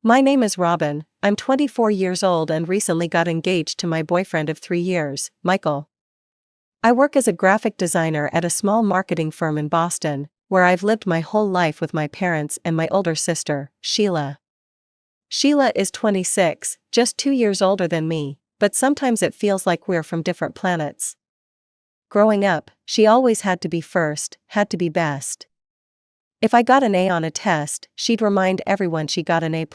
My name is Robin, I'm 24 years old and recently got engaged to my boyfriend of 3 years, Michael. I work as a graphic designer at a small marketing firm in Boston, where I've lived my whole life with my parents and my older sister, Sheila. Sheila is 26, just 2 years older than me, but sometimes it feels like we're from different planets. Growing up, she always had to be first, had to be best. If I got an A on a test, she'd remind everyone she got an A+.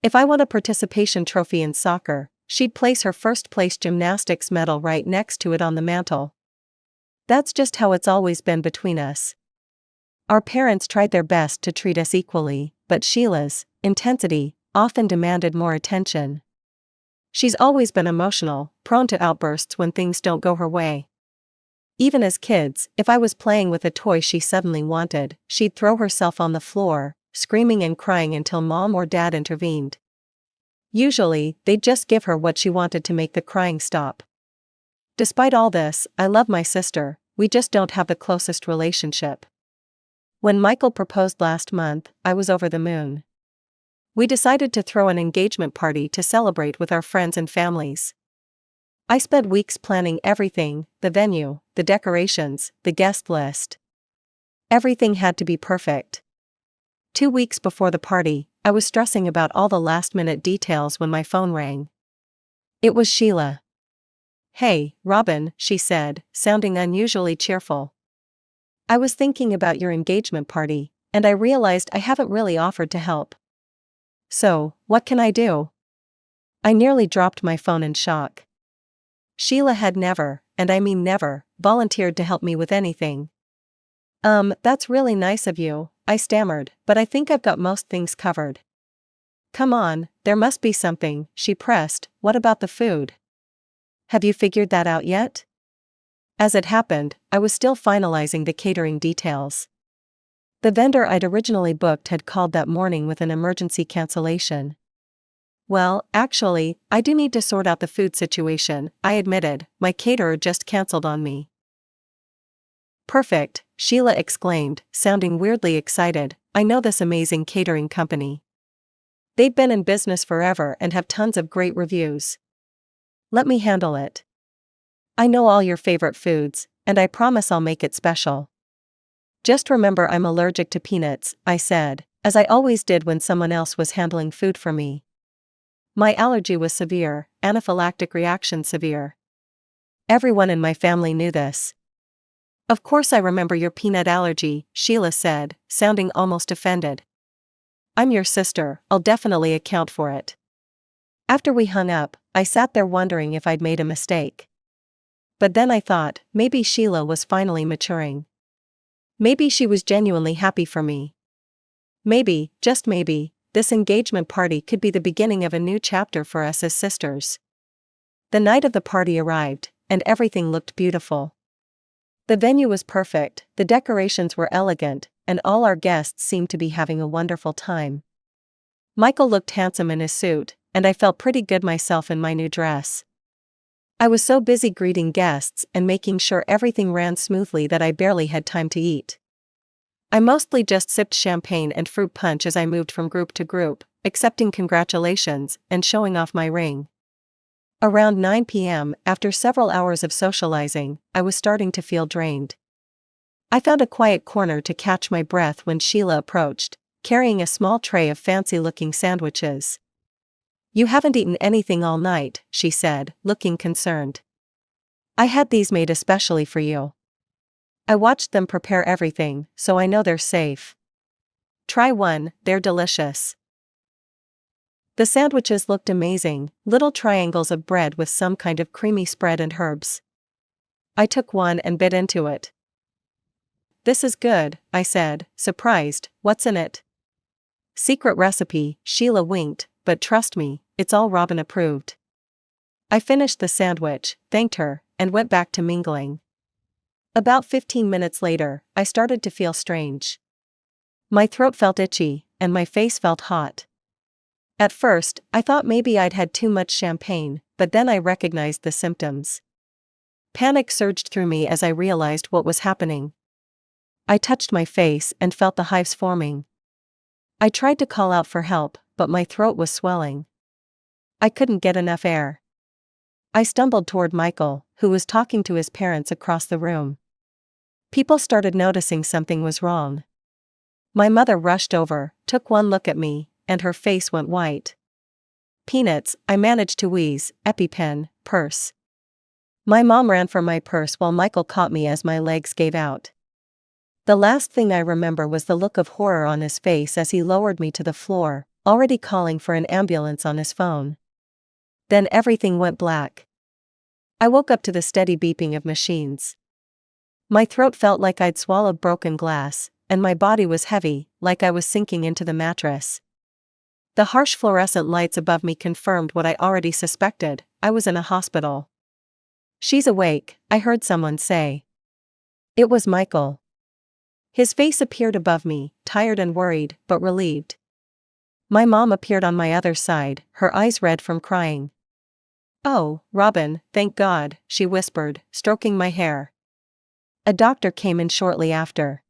If I won a participation trophy in soccer, she'd place her first-place gymnastics medal right next to it on the mantel. That's just how it's always been between us. Our parents tried their best to treat us equally, but Sheila's intensity often demanded more attention. She's always been emotional, prone to outbursts when things don't go her way. Even as kids, if I was playing with a toy she suddenly wanted, she'd throw herself on the floor, screaming and crying until mom or dad intervened. Usually, they'd just give her what she wanted to make the crying stop. Despite all this, I love my sister, we just don't have the closest relationship. When Michael proposed last month, I was over the moon. We decided to throw an engagement party to celebrate with our friends and families. I spent weeks planning everything, the venue, the decorations, the guest list. Everything had to be perfect. 2 weeks before the party, I was stressing about all the last-minute details when my phone rang. It was Sheila. "Hey, Robin," she said, sounding unusually cheerful. "I was thinking about your engagement party, and I realized I haven't really offered to help. So, what can I do?" I nearly dropped my phone in shock. Sheila had never, and I mean never, volunteered to help me with anything. That's really nice of you," I stammered, "but I think I've got most things covered." "Come on, there must be something," she pressed. "What about the food? Have you figured that out yet?" As it happened, I was still finalizing the catering details. The vendor I'd originally booked had called that morning with an emergency cancellation. "Well, actually, I do need to sort out the food situation," I admitted. "My caterer just canceled on me." "Perfect," Sheila exclaimed, sounding weirdly excited. "I know this amazing catering company. They've been in business forever and have tons of great reviews. Let me handle it. I know all your favorite foods, and I promise I'll make it special." "Just remember I'm allergic to peanuts," I said, as I always did when someone else was handling food for me. My allergy was severe, anaphylactic reaction severe. Everyone in my family knew this. "Of course I remember your peanut allergy," Sheila said, sounding almost offended. "I'm your sister, I'll definitely account for it." After we hung up, I sat there wondering if I'd made a mistake. But then I thought, maybe Sheila was finally maturing. Maybe she was genuinely happy for me. Maybe, just maybe, this engagement party could be the beginning of a new chapter for us as sisters. The night of the party arrived, and everything looked beautiful. The venue was perfect, the decorations were elegant, and all our guests seemed to be having a wonderful time. Michael looked handsome in his suit, and I felt pretty good myself in my new dress. I was so busy greeting guests and making sure everything ran smoothly that I barely had time to eat. I mostly just sipped champagne and fruit punch as I moved from group to group, accepting congratulations and showing off my ring. Around 9 p.m., after several hours of socializing, I was starting to feel drained. I found a quiet corner to catch my breath when Sheila approached, carrying a small tray of fancy-looking sandwiches. "You haven't eaten anything all night," she said, looking concerned. "I had these made especially for you. I watched them prepare everything, so I know they're safe. Try one, they're delicious." The sandwiches looked amazing, little triangles of bread with some kind of creamy spread and herbs. I took one and bit into it. "This is good," I said, surprised. "What's in it?" "Secret recipe," Sheila winked, "but trust me, it's all Robin approved." I finished the sandwich, thanked her, and went back to mingling. About 15 minutes later, I started to feel strange. My throat felt itchy, and my face felt hot. At first, I thought maybe I'd had too much champagne, but then I recognized the symptoms. Panic surged through me as I realized what was happening. I touched my face and felt the hives forming. I tried to call out for help, but my throat was swelling. I couldn't get enough air. I stumbled toward Michael, who was talking to his parents across the room. People started noticing something was wrong. My mother rushed over, took one look at me, and her face went white. Peanuts, I managed to wheeze, EpiPen, purse. My mom ran for my purse while Michael caught me as my legs gave out. The last thing I remember was the look of horror on his face as he lowered me to the floor, already calling for an ambulance on his phone. Then everything went black. I woke up to the steady beeping of machines. My throat felt like I'd swallowed broken glass, and my body was heavy, like I was sinking into the mattress. The harsh fluorescent lights above me confirmed what I already suspected: I was in a hospital. "She's awake," I heard someone say. It was Michael. His face appeared above me, tired and worried, but relieved. My mom appeared on my other side, her eyes red from crying. "Oh, Robin, thank God," she whispered, stroking my hair. A doctor came in shortly after.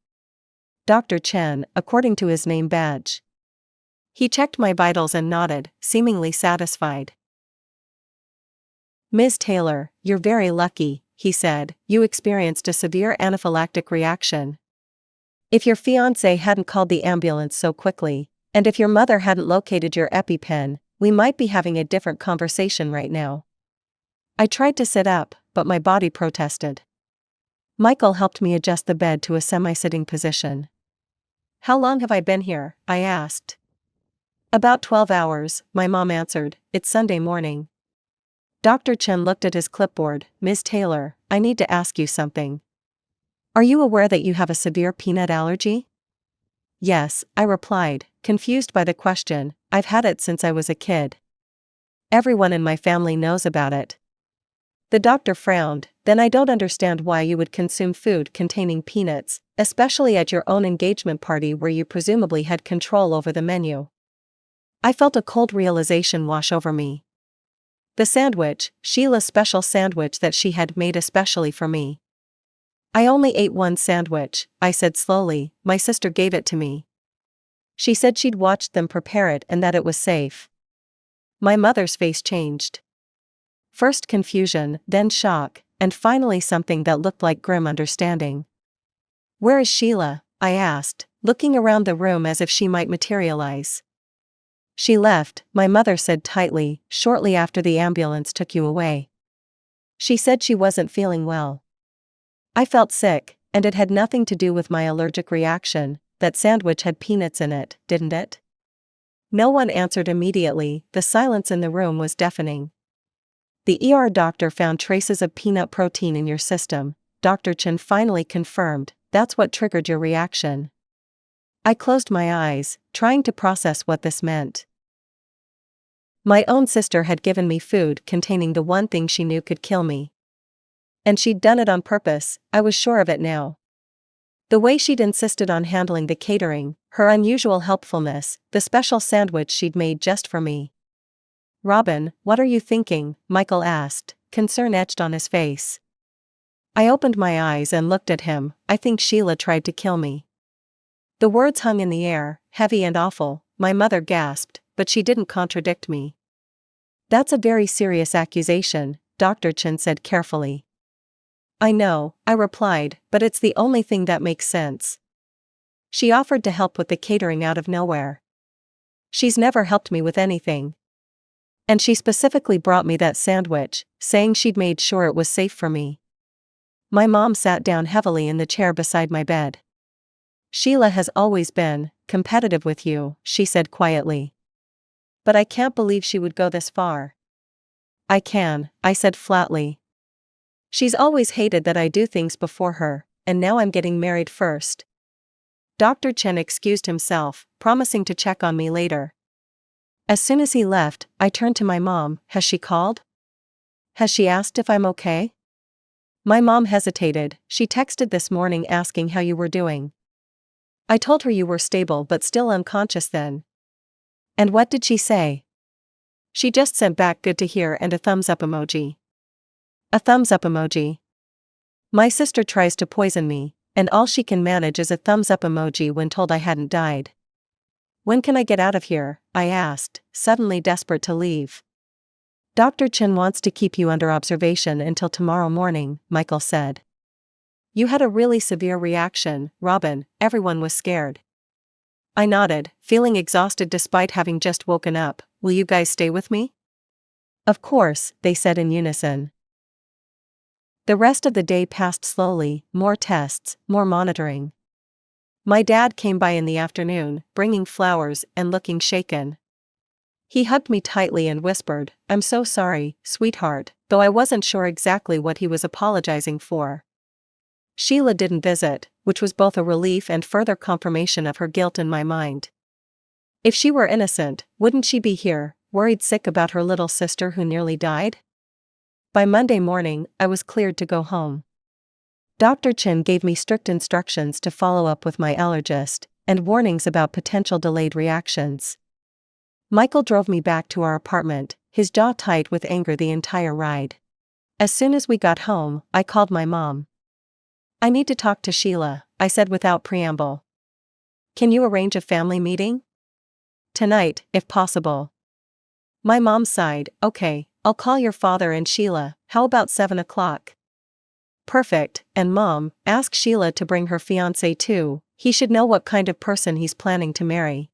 Dr. Chen, according to his name badge. He checked my vitals and nodded, seemingly satisfied. "Ms. Taylor, you're very lucky," he said. "You experienced a severe anaphylactic reaction. If your fiancé hadn't called the ambulance so quickly, and if your mother hadn't located your EpiPen, we might be having a different conversation right now." I tried to sit up, but my body protested. Michael helped me adjust the bed to a semi-sitting position. "How long have I been here?" I asked. "About 12 hours, my mom answered. "It's Sunday morning." Dr. Chen looked at his clipboard. "Ms. Taylor, I need to ask you something. Are you aware that you have a severe peanut allergy?" "Yes," I replied, confused by the question. "I've had it since I was a kid. Everyone in my family knows about it." The doctor frowned. "Then I don't understand why you would consume food containing peanuts, especially at your own engagement party where you presumably had control over the menu." I felt a cold realization wash over me. The sandwich, Sheila's special sandwich that she had made especially for me. "I only ate one sandwich," I said slowly. "My sister gave it to me. She said she'd watched them prepare it and that it was safe." My mother's face changed. First confusion, then shock, and finally something that looked like grim understanding. "Where is Sheila?" I asked, looking around the room as if she might materialize. "She left," my mother said tightly, "shortly after the ambulance took you away. She said she wasn't feeling well." I felt sick, and it had nothing to do with my allergic reaction. That sandwich had peanuts in it, didn't it? No one answered immediately. The silence in the room was deafening. "The ER doctor found traces of peanut protein in your system," Dr. Chen finally confirmed. "That's what triggered your reaction." I closed my eyes, trying to process what this meant. My own sister had given me food containing the one thing she knew could kill me. And she'd done it on purpose. I was sure of it now. The way she'd insisted on handling the catering, her unusual helpfulness, the special sandwich she'd made just for me. "Robin, what are you thinking?" Michael asked, concern etched on his face. I opened my eyes and looked at him. "I think Sheila tried to kill me." The words hung in the air, heavy and awful. My mother gasped, but she didn't contradict me. "That's a very serious accusation," Dr. Chen said carefully. "I know," I replied, "but it's the only thing that makes sense. She offered to help with the catering out of nowhere. She's never helped me with anything. And she specifically brought me that sandwich, saying she'd made sure it was safe for me." My mom sat down heavily in the chair beside my bed. "Sheila has always been competitive with you," she said quietly. "But I can't believe she would go this far." "I can," I said flatly. "She's always hated that I do things before her, and now I'm getting married first." Dr. Chen excused himself, promising to check on me later. As soon as he left, I turned to my mom. "Has she called? Has she asked if I'm okay?" My mom hesitated. "She texted this morning asking how you were doing." I told her you were stable but still unconscious then. "And what did she say?" "She just sent back good to hear and a thumbs up emoji." A thumbs up emoji. My sister tries to poison me, and all she can manage is a thumbs up emoji when told I hadn't died. When can I get out of here? I asked, suddenly desperate to leave. Dr. Chen wants to keep you under observation until tomorrow morning, Michael said. You had a really severe reaction, Robin, everyone was scared. I nodded, feeling exhausted despite having just woken up. Will you guys stay with me? Of course, they said in unison. The rest of the day passed slowly, more tests, more monitoring. My dad came by in the afternoon, bringing flowers and looking shaken. He hugged me tightly and whispered, "I'm so sorry, sweetheart," though I wasn't sure exactly what he was apologizing for. Sheila didn't visit, which was both a relief and further confirmation of her guilt in my mind. If she were innocent, wouldn't she be here, worried sick about her little sister who nearly died? By Monday morning, I was cleared to go home. Dr. Chen gave me strict instructions to follow up with my allergist, and warnings about potential delayed reactions. Michael drove me back to our apartment, his jaw tight with anger the entire ride. As soon as we got home, I called my mom. I need to talk to Sheila, I said without preamble. Can you arrange a family meeting? Tonight, if possible. My mom sighed, okay, I'll call your father and Sheila, how about 7 o'clock? Perfect, and Mom, ask Sheila to bring her fiancé too, he should know what kind of person he's planning to marry.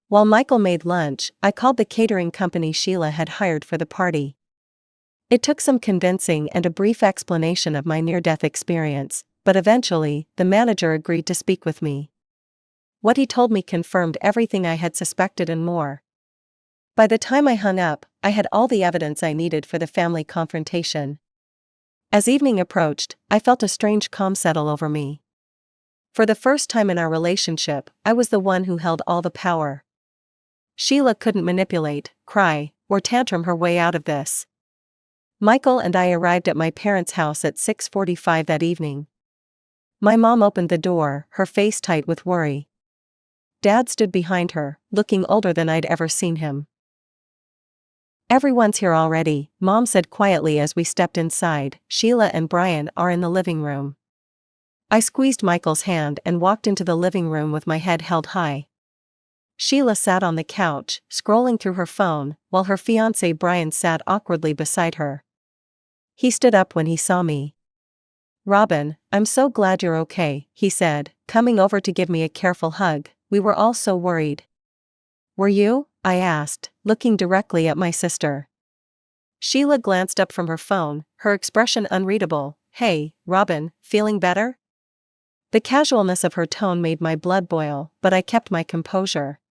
While Michael made lunch, I called the catering company Sheila had hired for the party. It took some convincing and a brief explanation of my near-death experience, but eventually, the manager agreed to speak with me. What he told me confirmed everything I had suspected and more. By the time I hung up, I had all the evidence I needed for the family confrontation. As evening approached, I felt a strange calm settle over me. For the first time in our relationship, I was the one who held all the power. Sheila couldn't manipulate, cry, or tantrum her way out of this. Michael and I arrived at my parents' house at 6:45 that evening. My mom opened the door, her face tight with worry. Dad stood behind her, looking older than I'd ever seen him. Everyone's here already, Mom said quietly as we stepped inside. Sheila and Brian are in the living room. I squeezed Michael's hand and walked into the living room with my head held high. Sheila sat on the couch, scrolling through her phone, while her fiancé Brian sat awkwardly beside her. He stood up when he saw me. Robin, I'm so glad you're okay, he said, coming over to give me a careful hug. We were all so worried. Were you? I asked, looking directly at my sister. Sheila glanced up from her phone, her expression unreadable. Hey, Robin, feeling better? The casualness of her tone made my blood boil, but I kept my composure.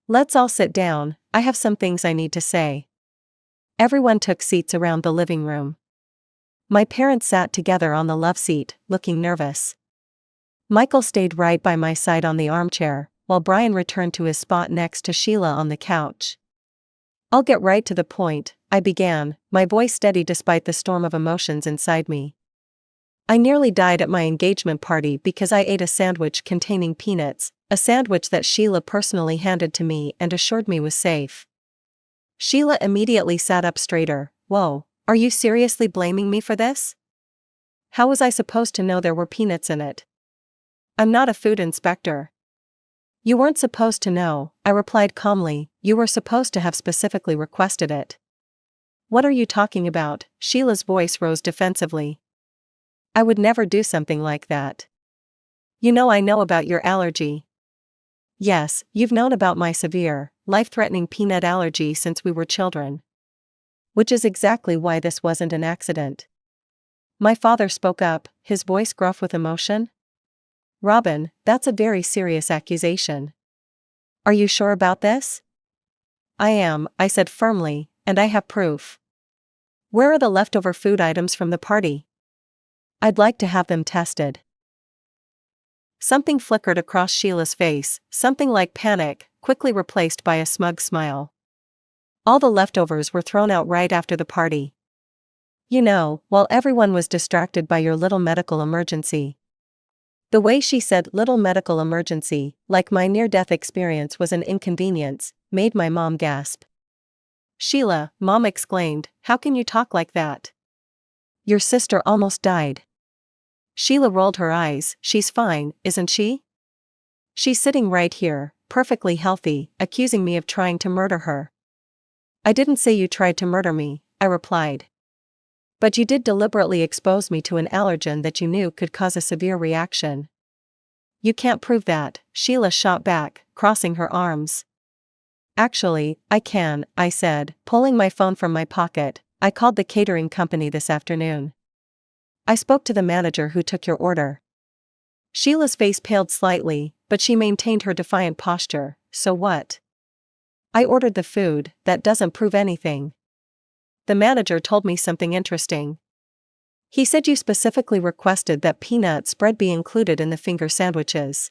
Let's all sit down, I have some things I need to say. Everyone took seats around the living room. My parents sat together on the love seat, looking nervous. Michael stayed right by my side on the armchair, while Brian returned to his spot next to Sheila on the couch. I'll get right to the point, I began, my voice steady despite the storm of emotions inside me. I nearly died at my engagement party because I ate a sandwich containing peanuts, a sandwich that Sheila personally handed to me and assured me was safe. Sheila immediately sat up straighter. Whoa, are you seriously blaming me for this? How was I supposed to know there were peanuts in it? I'm not a food inspector. You weren't supposed to know, I replied calmly, you were supposed to have specifically requested it. What are you talking about? Sheila's voice rose defensively. I would never do something like that. You know I know about your allergy. Yes, you've known about my severe, life-threatening peanut allergy since we were children. Which is exactly why this wasn't an accident. My father spoke up, his voice gruff with emotion. Robin, that's a very serious accusation. Are you sure about this? I am, I said firmly, and I have proof. Where are the leftover food items from the party? I'd like to have them tested. Something flickered across Sheila's face, something like panic, quickly replaced by a smug smile. All the leftovers were thrown out right after the party. You know, while everyone was distracted by your little medical emergency. The way she said little medical emergency, like my near-death experience was an inconvenience, made my mom gasp. Sheila, Mom exclaimed, how can you talk like that? Your sister almost died. Sheila rolled her eyes. She's fine, isn't she? She's sitting right here, perfectly healthy, accusing me of trying to murder her. I didn't say you tried to murder me, I replied. But you did deliberately expose me to an allergen that you knew could cause a severe reaction. You can't prove that, Sheila shot back, crossing her arms. Actually, I can, I said, pulling my phone from my pocket. I called the catering company this afternoon. I spoke to the manager who took your order. Sheila's face paled slightly, but she maintained her defiant posture. So what? I ordered the food, that doesn't prove anything. The manager told me something interesting. He said you specifically requested that peanut spread be included in the finger sandwiches.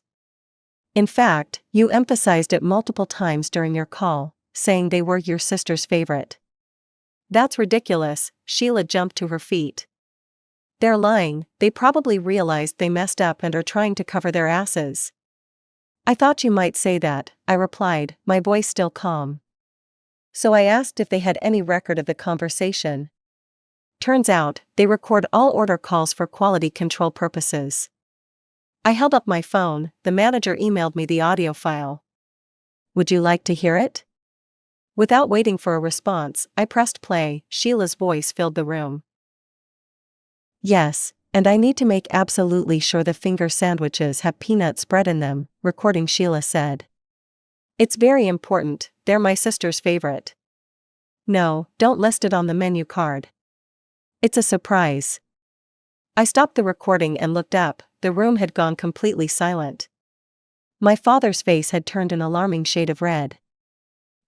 In fact, you emphasized it multiple times during your call, saying they were your sister's favorite. That's ridiculous, Sheila jumped to her feet. They're lying, they probably realized they messed up and are trying to cover their asses. I thought you might say that, I replied, my voice still calm. So I asked if they had any record of the conversation. Turns out, they record all order calls for quality control purposes. I held up my phone, the manager emailed me the audio file. Would you like to hear it? Without waiting for a response, I pressed play. Sheila's voice filled the room. Yes, and I need to make absolutely sure the finger sandwiches have peanut spread in them, recording Sheila said. It's very important, they're my sister's favorite. No, don't list it on the menu card. It's a surprise. I stopped the recording and looked up, the room had gone completely silent. My father's face had turned an alarming shade of red.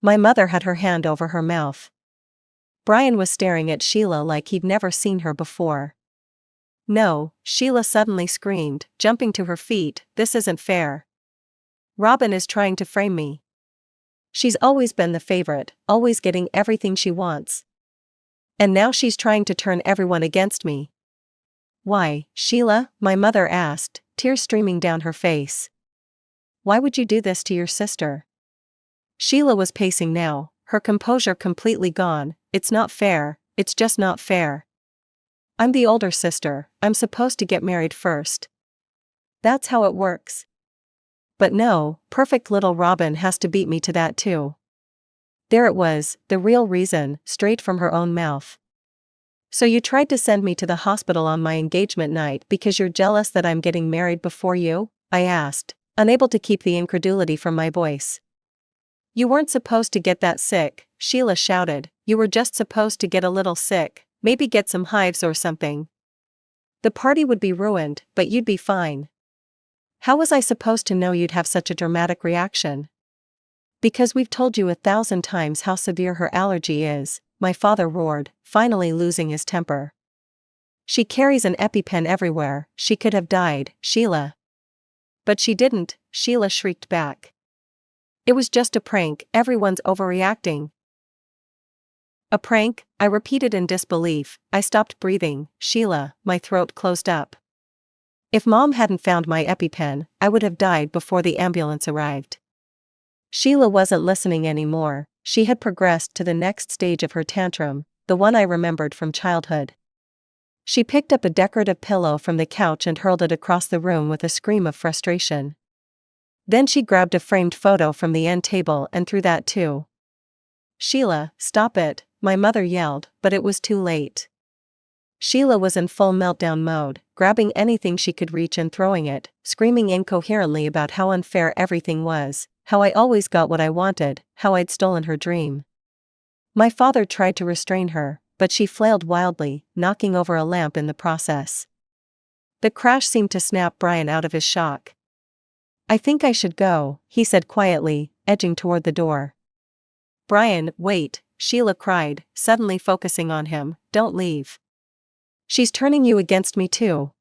My mother had her hand over her mouth. Brian was staring at Sheila like he'd never seen her before. No, Sheila suddenly screamed, jumping to her feet, this isn't fair. Robin is trying to frame me. She's always been the favorite, always getting everything she wants. And now she's trying to turn everyone against me. Why, Sheila? My mother asked, tears streaming down her face. Why would you do this to your sister? Sheila was pacing now, her composure completely gone. It's not fair, it's just not fair. I'm the older sister, I'm supposed to get married first. That's how it works. But no, perfect little Robin has to beat me to that too. There it was, the real reason, straight from her own mouth. So you tried to send me to the hospital on my engagement night because you're jealous that I'm getting married before you? I asked, unable to keep the incredulity from my voice. You weren't supposed to get that sick, Sheila shouted, you were just supposed to get a little sick, maybe get some hives or something. The party would be ruined, but you'd be fine. How was I supposed to know you'd have such a dramatic reaction? Because we've told you 1,000 times how severe her allergy is, my father roared, finally losing his temper. She carries an EpiPen everywhere, she could have died, Sheila. But she didn't, Sheila shrieked back. It was just a prank, everyone's overreacting. A prank, I repeated in disbelief. I stopped breathing, Sheila, my throat closed up. If Mom hadn't found my EpiPen, I would have died before the ambulance arrived. Sheila wasn't listening anymore, she had progressed to the next stage of her tantrum, the one I remembered from childhood. She picked up a decorative pillow from the couch and hurled it across the room with a scream of frustration. Then she grabbed a framed photo from the end table and threw that too. Sheila, stop it, my mother yelled, but it was too late. Sheila was in full meltdown mode, grabbing anything she could reach and throwing it, screaming incoherently about how unfair everything was, how I always got what I wanted, how I'd stolen her dream. My father tried to restrain her, but she flailed wildly, knocking over a lamp in the process. The crash seemed to snap Brian out of his shock. I think I should go, he said quietly, edging toward the door. Brian, wait, Sheila cried, suddenly focusing on him, don't leave. She's turning you against me too.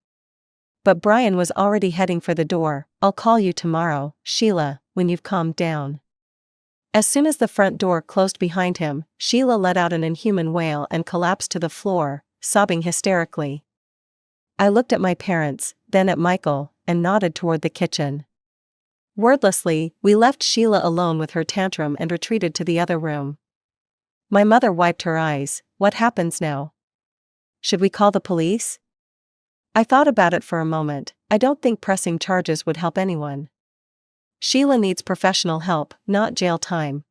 But Brian was already heading for the door. I'll call you tomorrow, Sheila, when you've calmed down. As soon as the front door closed behind him, Sheila let out an inhuman wail and collapsed to the floor, sobbing hysterically. I looked at my parents, then at Michael, and nodded toward the kitchen. Wordlessly, we left Sheila alone with her tantrum and retreated to the other room. My mother wiped her eyes. What happens now? Should we call the police? I thought about it for a moment. I don't think pressing charges would help anyone. Sheila needs professional help, not jail time.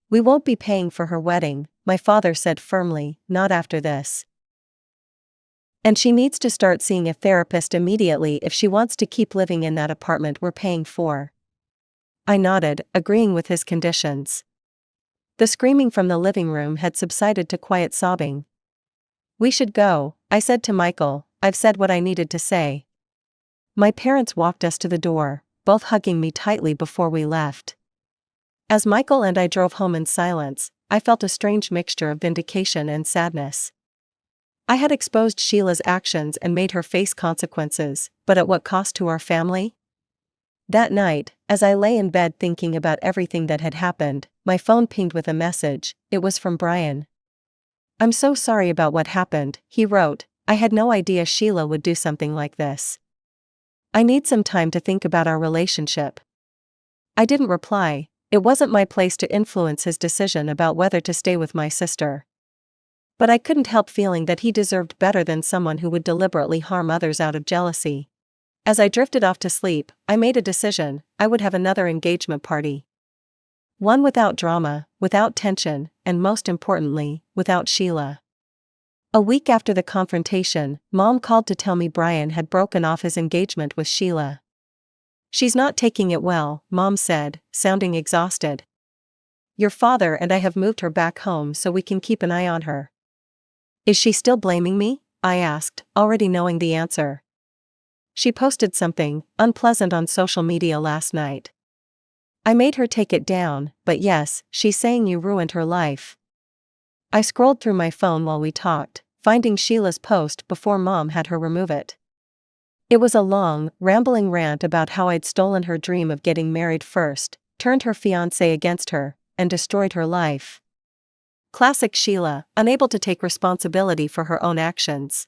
We won't be paying for her wedding, my father said firmly, not after this. And she needs to start seeing a therapist immediately if she wants to keep living in that apartment we're paying for. I nodded, agreeing with his conditions. The screaming from the living room had subsided to quiet sobbing. We should go, I said to Michael. I've said what I needed to say. My parents walked us to the door, both hugging me tightly before we left. As Michael and I drove home in silence, I felt a strange mixture of vindication and sadness. I had exposed Sheila's actions and made her face consequences, but at what cost to our family? That night, as I lay in bed thinking about everything that had happened, my phone pinged with a message. It was from Brian. I'm so sorry about what happened, he wrote. I had no idea Sheila would do something like this. I need some time to think about our relationship. I didn't reply. It wasn't my place to influence his decision about whether to stay with my sister. But I couldn't help feeling that he deserved better than someone who would deliberately harm others out of jealousy. As I drifted off to sleep, I made a decision. I would have another engagement party. One without drama, without tension, and most importantly, without Sheila. A week after the confrontation, Mom called to tell me Brian had broken off his engagement with Sheila. She's not taking it well, Mom said, sounding exhausted. Your father and I have moved her back home so we can keep an eye on her. Is she still blaming me? I asked, already knowing the answer. She posted something unpleasant on social media last night. I made her take it down, but yes, she's saying you ruined her life. I scrolled through my phone while we talked, finding Sheila's post before Mom had her remove it. It was a long, rambling rant about how I'd stolen her dream of getting married first, turned her fiancé against her, and destroyed her life. Classic Sheila, unable to take responsibility for her own actions.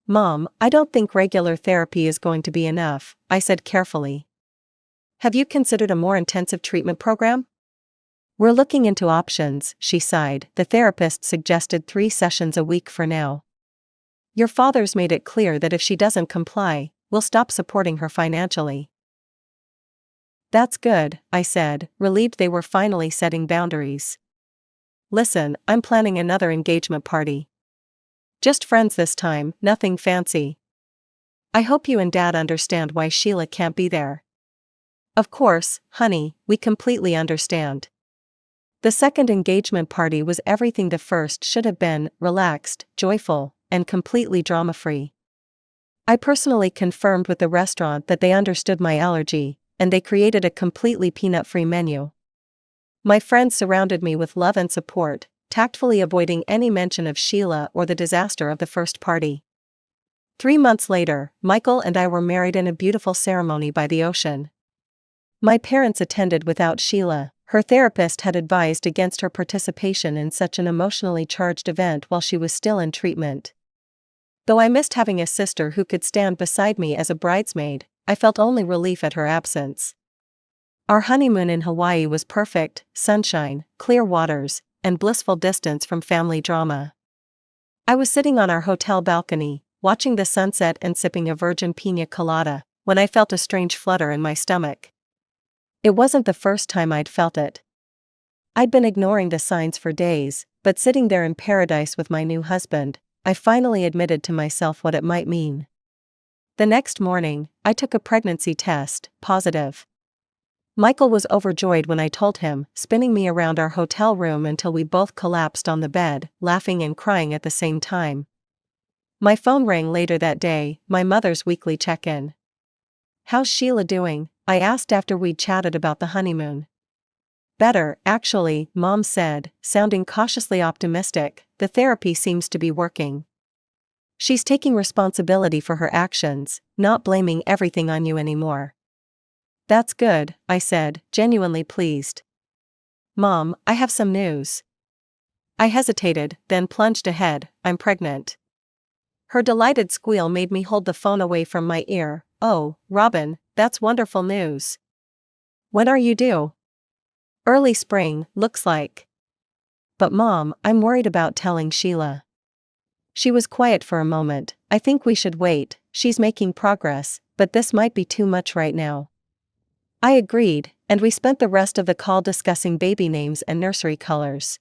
Mom, I don't think regular therapy is going to be enough, I said carefully. Have you considered a more intensive treatment program? We're looking into options, she sighed. The therapist suggested 3 sessions a week for now. Your father's made it clear that if she doesn't comply, we'll stop supporting her financially. That's good, I said, relieved they were finally setting boundaries. Listen, I'm planning another engagement party. Just friends this time, nothing fancy. I hope you and Dad understand why Sheila can't be there. Of course, honey, we completely understand. The second engagement party was everything the first should have been: relaxed, joyful, and completely drama-free. I personally confirmed with the restaurant that they understood my allergy, and they created a completely peanut-free menu. My friends surrounded me with love and support, tactfully avoiding any mention of Sheila or the disaster of the first party. 3 months later, Michael and I were married in a beautiful ceremony by the ocean. My parents attended without Sheila. Her therapist had advised against her participation in such an emotionally charged event while she was still in treatment. Though I missed having a sister who could stand beside me as a bridesmaid, I felt only relief at her absence. Our honeymoon in Hawaii was perfect: sunshine, clear waters, and blissful distance from family drama. I was sitting on our hotel balcony, watching the sunset and sipping a virgin piña colada, when I felt a strange flutter in my stomach. It wasn't the first time I'd felt it. I'd been ignoring the signs for days, but sitting there in paradise with my new husband, I finally admitted to myself what it might mean. The next morning, I took a pregnancy test, positive. Michael was overjoyed when I told him, spinning me around our hotel room until we both collapsed on the bed, laughing and crying at the same time. My phone rang later that day, my mother's weekly check-in. How's Sheila doing? I asked after we'd chatted about the honeymoon. Better, actually, Mom said, sounding cautiously optimistic. The therapy seems to be working. She's taking responsibility for her actions, not blaming everything on you anymore. That's good, I said, genuinely pleased. Mom, I have some news. I hesitated, then plunged ahead. I'm pregnant. Her delighted squeal made me hold the phone away from my ear. Oh, Robin, that's wonderful news. When are you due? Early spring, looks like. But Mom, I'm worried about telling Sheila. She was quiet for a moment. I think we should wait. She's making progress, but this might be too much right now. I agreed, and we spent the rest of the call discussing baby names and nursery colors.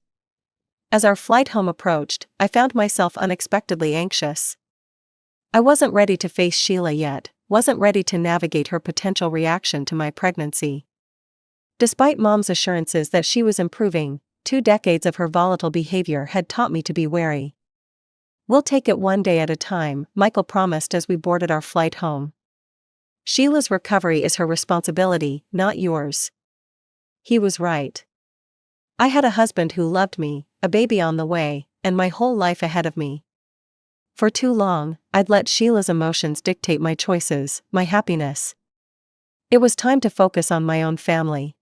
As our flight home approached, I found myself unexpectedly anxious. I wasn't ready to face Sheila yet, wasn't ready to navigate her potential reaction to my pregnancy. Despite Mom's assurances that she was improving, 2 decades of her volatile behavior had taught me to be wary. "We'll take it one day at a time," Michael promised as we boarded our flight home. "Sheila's recovery is her responsibility, not yours." He was right. I had a husband who loved me, a baby on the way, and my whole life ahead of me. For too long, I'd let Sheila's emotions dictate my choices, my happiness. It was time to focus on my own family.